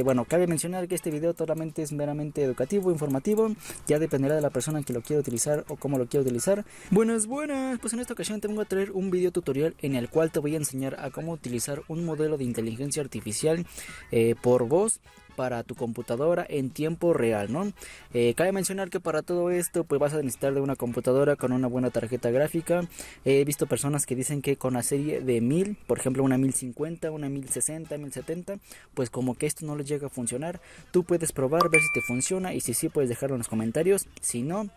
Bueno, cabe mencionar que este video solamente es meramente educativo, informativo. Ya dependerá de la persona que lo quiera utilizar o cómo lo quiera utilizar. Buenas, pues en esta ocasión te vengo a traer un video tutorial en el cual te voy a enseñar a cómo utilizar un modelo de inteligencia artificial por voz para tu computadora en tiempo real, ¿no? Cabe mencionar que para todo esto pues vas a necesitar de una computadora con una buena tarjeta gráfica. He visto personas que dicen que con la serie de 1000, por ejemplo una 1050, una 1060, 1070, pues como que esto no les llega a funcionar. Tú puedes probar, ver si te funciona, y si sí puedes dejarlo en los comentarios. Si no,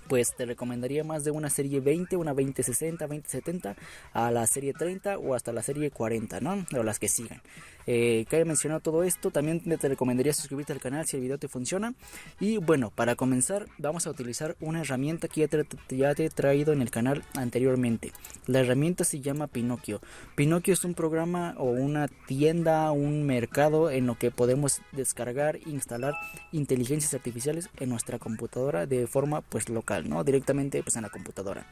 pues te recomendaría más de una serie 20, una 2060, 2070, a la serie 30 o hasta la serie 40, ¿no? O las que sigan. Cabe mencionar todo esto. También te recomendaría suscribirte al canal si el video te funciona. Y bueno, para comenzar vamos a utilizar una herramienta que ya te he traído en el canal anteriormente. La herramienta se llama Pinocchio. Pinocchio es un programa o una tienda, un mercado en lo que podemos descargar e instalar inteligencias artificiales en nuestra computadora de forma pues local, ¿no? Directamente pues en la computadora.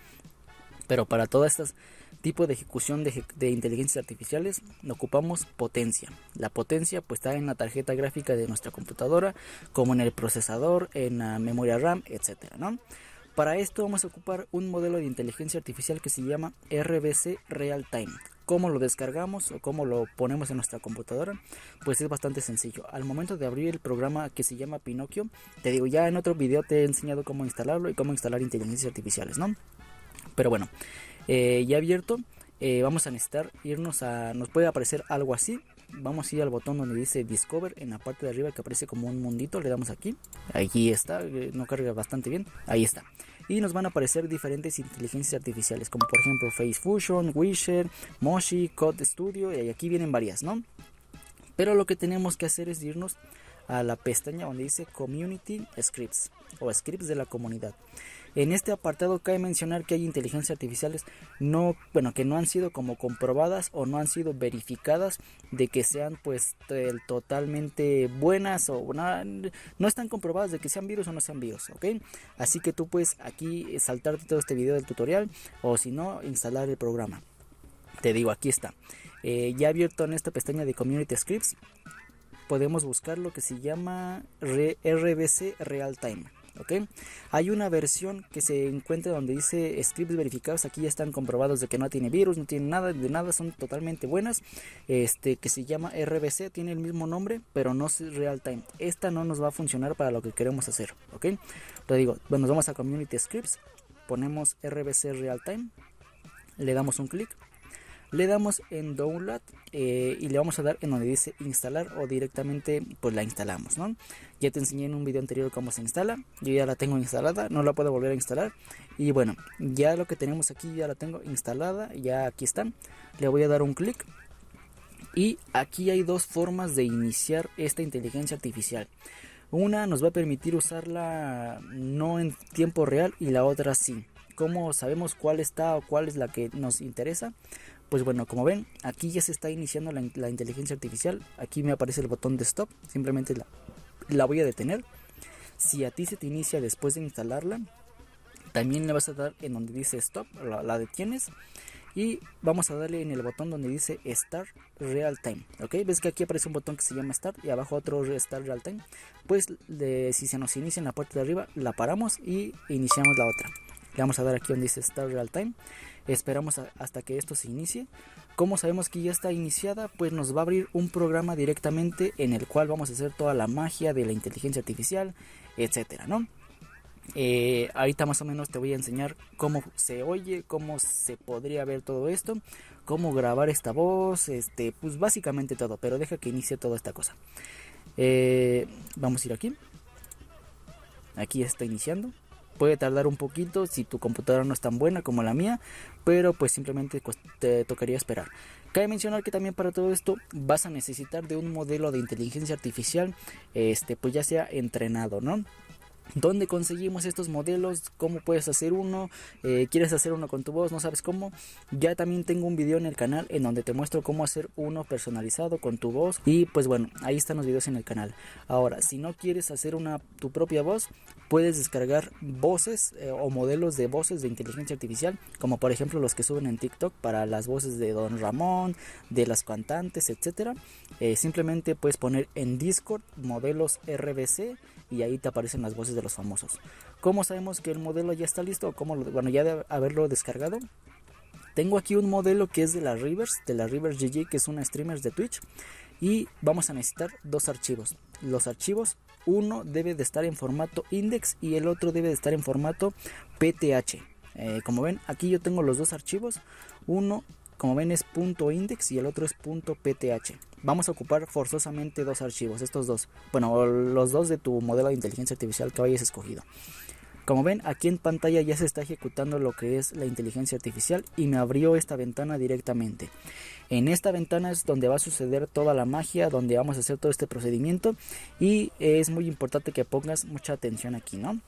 Pero para todas estas tipos de ejecución de inteligencias artificiales ocupamos potencia. La potencia pues está en la tarjeta gráfica de nuestra computadora, como en el procesador, en la memoria RAM, etcétera, ¿no? Para esto vamos a ocupar un modelo de inteligencia artificial que se llama RBC Real Time. ¿Cómo lo descargamos o cómo lo ponemos en nuestra computadora? Pues es bastante sencillo. Al momento de abrir el programa que se llama Pinocchio, te digo, ya en otro video te he enseñado cómo instalarlo y cómo instalar inteligencias artificiales, ¿no? Pero bueno, ya abierto, vamos a necesitar irnos a... Nos puede aparecer algo así. Vamos a ir al botón donde dice Discover en la parte de arriba, que aparece como un mundito. Le damos aquí. Aquí está, no carga bastante bien. Ahí está. Y nos van a aparecer diferentes inteligencias artificiales, como por ejemplo Face Fusion, Whisper, Moshi, Code Studio, y aquí vienen varias, ¿no? Pero lo que tenemos que hacer es irnos a la pestaña donde dice Community Scripts o scripts de la comunidad. En este apartado cabe mencionar que hay inteligencias artificiales que no han sido como comprobadas o no han sido verificadas de que sean pues totalmente buenas, o no están comprobadas de que sean virus o no sean virus, ¿ok? Así que tú puedes aquí saltarte todo este video del tutorial, o si no, instalar el programa. Te digo, aquí está. Ya abierto en esta pestaña de Community Scripts, podemos buscar lo que se llama RBC Real Time. ¿Ok? Hay una versión que se encuentra donde dice scripts verificados. Aquí ya están comprobados de que no tiene virus, no tiene nada de nada, son totalmente buenas. Que se llama RBC, tiene el mismo nombre, pero no es real time. Esta no nos va a funcionar para lo que queremos hacer, ¿ok? Te digo, bueno, nos vamos a Community Scripts, ponemos RBC Real Time, le damos un clic. Le damos en Download y le vamos a dar en donde dice instalar, o directamente pues la instalamos, ¿no? Ya te enseñé en un video anterior cómo se instala. Yo ya la tengo instalada, no la puedo volver a instalar. Y bueno, ya lo que tenemos aquí ya la tengo instalada, ya aquí están. Le voy a dar un clic. Y aquí hay dos formas de iniciar esta inteligencia artificial. Una nos va a permitir usarla no en tiempo real y la otra sí. ¿Cómo sabemos cuál está o cuál es la que nos interesa? Pues bueno, como ven, aquí ya se está iniciando la inteligencia artificial. Aquí me aparece el botón de stop, simplemente la voy a detener. Si a ti se te inicia después de instalarla, también le vas a dar en donde dice stop, la detienes. Y vamos a darle en el botón donde dice Start Real Time, ¿ok? Ves que aquí aparece un botón que se llama Start y abajo otro Start Real Time. Pues si se nos inicia en la parte de arriba, la paramos y iniciamos la otra. Le vamos a dar aquí donde dice Start Real Time. Esperamos hasta que esto se inicie. ¿Cómo sabemos que ya está iniciada? Pues nos va a abrir un programa directamente en el cual vamos a hacer toda la magia de la inteligencia artificial, etcétera, ¿no? Ahorita más o menos te voy a enseñar cómo se oye, cómo se podría ver todo esto, cómo grabar esta voz, pues básicamente todo, pero deja que inicie toda esta cosa. Vamos a ir aquí. Aquí está iniciando. Puede tardar un poquito si tu computadora no es tan buena como la mía, pero pues simplemente te tocaría esperar. Cabe mencionar que también para todo esto vas a necesitar de un modelo de inteligencia artificial, pues ya sea entrenado, ¿no? ¿Dónde conseguimos estos modelos? ¿Cómo puedes hacer uno? ¿Quieres hacer uno con tu voz? ¿No sabes cómo? Ya también tengo un video en el canal en donde te muestro cómo hacer uno personalizado con tu voz. Y pues bueno, ahí están los videos en el canal. Ahora, si no quieres hacer tu propia voz, puedes descargar voces o modelos de voces de inteligencia artificial, como por ejemplo los que suben en TikTok para las voces de Don Ramón, de las cantantes, etcétera. Simplemente puedes poner en Discord modelos RBC y ahí te aparecen las voces de los famosos. ¿Cómo sabemos que el modelo ya está listo? Bueno, ya de haberlo descargado. Tengo aquí un modelo que es de la Rivers GG, que es una streamer de Twitch. Y vamos a necesitar dos archivos. Los archivos, uno debe de estar en formato index y el otro debe de estar en formato PTH. Como ven, aquí yo tengo los dos archivos. Uno, como ven, es .index y el otro es .pth. Vamos a ocupar forzosamente dos archivos, estos dos. Bueno, los dos de tu modelo de inteligencia artificial que hayas escogido. Como ven, aquí en pantalla ya se está ejecutando lo que es la inteligencia artificial y me abrió esta ventana directamente. En esta ventana es donde va a suceder toda la magia, donde vamos a hacer todo este procedimiento y es muy importante que pongas mucha atención aquí, ¿no?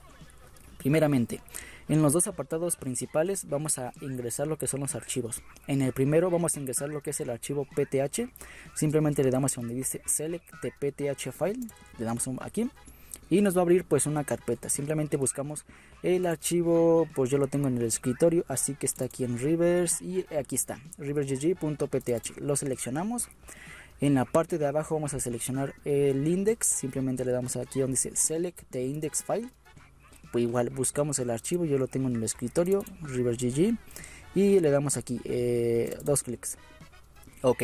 Primeramente, en los dos apartados principales vamos a ingresar lo que son los archivos. En el primero vamos a ingresar lo que es el archivo PTH. Simplemente le damos a donde dice Select the PTH file, le damos aquí y nos va a abrir pues una carpeta. Simplemente buscamos el archivo, pues yo lo tengo en el escritorio, así que está aquí en Rivers y aquí está, riversgg.pth. Lo seleccionamos. En la parte de abajo vamos a seleccionar el index, simplemente le damos aquí donde dice Select the index file. Pues igual buscamos el archivo, yo lo tengo en el escritorio, riversgg, y le damos aquí dos clics. Ok,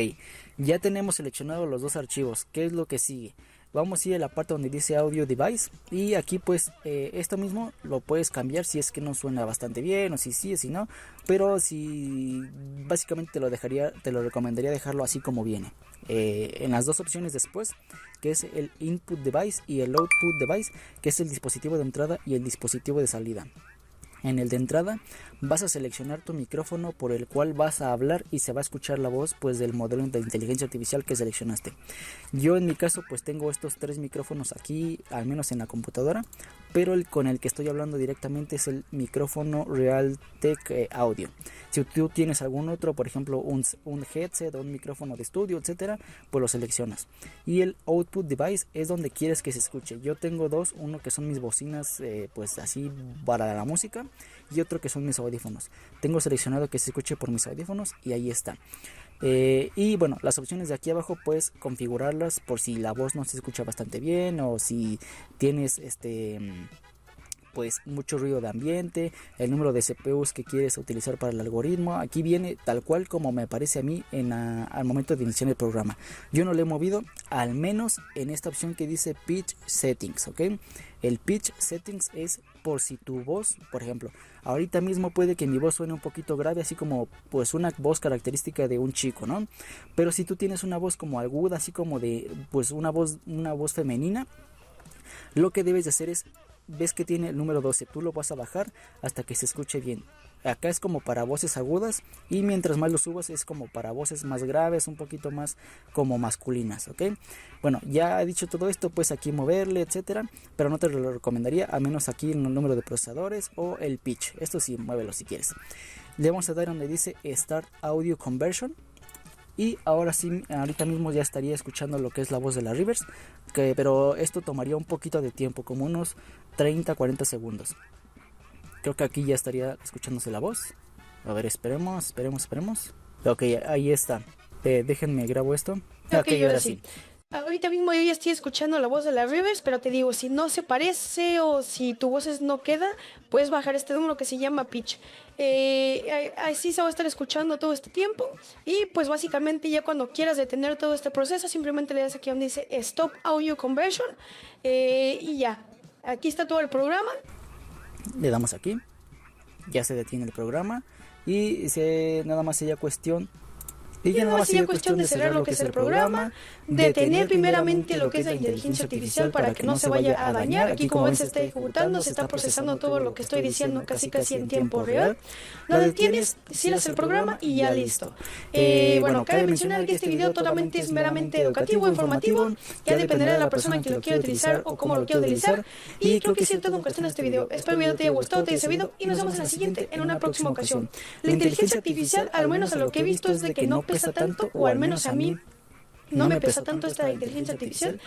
ya tenemos seleccionados los dos archivos. ¿Qué es lo que sigue? Vamos a ir a la parte donde dice Audio Device y aquí pues esto mismo lo puedes cambiar si es que no suena bastante bien o si sí o si no, pero si básicamente te lo recomendaría dejarlo así como viene. En las dos opciones después, que es el Input Device y el Output Device, que es el dispositivo de entrada y el dispositivo de salida. En el de entrada vas a seleccionar tu micrófono por el cual vas a hablar y se va a escuchar la voz pues del modelo de inteligencia artificial que seleccionaste. Yo en mi caso pues tengo estos tres micrófonos aquí, al menos en la computadora, pero con el que estoy hablando directamente es el micrófono Realtek Audio. Si tú tienes algún otro, por ejemplo un headset o un micrófono de estudio, etcétera, pues lo seleccionas. Y el Output Device es donde quieres que se escuche. Yo tengo dos, uno que son mis bocinas pues así para la música y otro que son mis audífonos. Tengo seleccionado que se escuche por mis audífonos y ahí está. Y bueno, las opciones de aquí abajo puedes configurarlas por si la voz no se escucha bastante bien o si tienes pues mucho ruido de ambiente, el número de CPUs que quieres utilizar para el algoritmo. Aquí viene tal cual como me aparece a mí al momento de iniciar el programa. Yo no le he movido, al menos en esta opción que dice Pitch Settings, ¿ok? El Pitch Settings es por si tu voz, por ejemplo, ahorita mismo puede que mi voz suene un poquito grave, así como pues una voz característica de un chico, ¿no? Pero si tú tienes una voz como aguda, así como de pues una voz femenina, lo que debes de hacer es, ves que tiene el número 12, tú lo vas a bajar hasta que se escuche bien. Acá es como para voces agudas y mientras más lo subas es como para voces más graves, un poquito más como masculinas, ¿ok? Bueno, ya he dicho todo esto, pues aquí moverle, etcétera, pero no te lo recomendaría, a menos aquí en el número de procesadores o el pitch. Esto sí, muévelo si quieres. Le vamos a dar donde dice Start Audio Conversion. Y ahora sí, ahorita mismo ya estaría escuchando lo que es la voz de la Rivers, pero esto tomaría un poquito de tiempo, como unos 30-40 segundos. Creo que aquí ya estaría escuchándose la voz. A ver, esperemos. Ok, ahí está. Déjenme grabo esto. Ok, ahora sí. Ahorita mismo yo ya estoy escuchando la voz de la Rivers, pero te digo, si no se parece o si tu voz no queda, puedes bajar este número que se llama Pitch. Así se va a estar escuchando todo este tiempo y pues básicamente ya cuando quieras detener todo este proceso, simplemente le das aquí donde dice Stop Audio Conversion y ya. Aquí está todo el programa. Le damos aquí, ya se detiene el programa y nada más sería cuestión Y ya no sería cuestión de cerrar lo que es el programa, detener primeramente lo que es la inteligencia artificial para que no se vaya a dañar. Aquí como ven se está ejecutando, se está procesando todo lo que estoy diciendo casi en tiempo real. Lo detienes, cierras el programa y ya listo. Bueno, cabe mencionar que este video totalmente es meramente educativo, informativo, ya dependerá de la persona que lo quiera utilizar o cómo lo quiera utilizar. Y creo que es todo en cuestión de este video. Espero el video te haya gustado, te haya servido y nos vemos en la siguiente, en una próxima ocasión. La inteligencia artificial, al menos a lo que he visto, es de que no pesa tanto, o al menos a mí no me pesa tanto esta inteligencia artificial.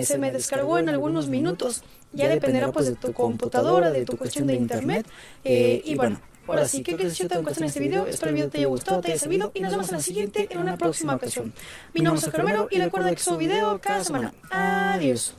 Se me descargó en algunos minutos. Ya dependerá pues de tu computadora, de tu cuestión de internet. Y bueno, ahora sí, ¿qué crees en cuestión de este video? Espero el video te haya gustado, te haya servido y nos vemos en la siguiente, en una próxima ocasión. Mi nombre es Oscar Romero y recuerda que subo video cada semana. Adiós.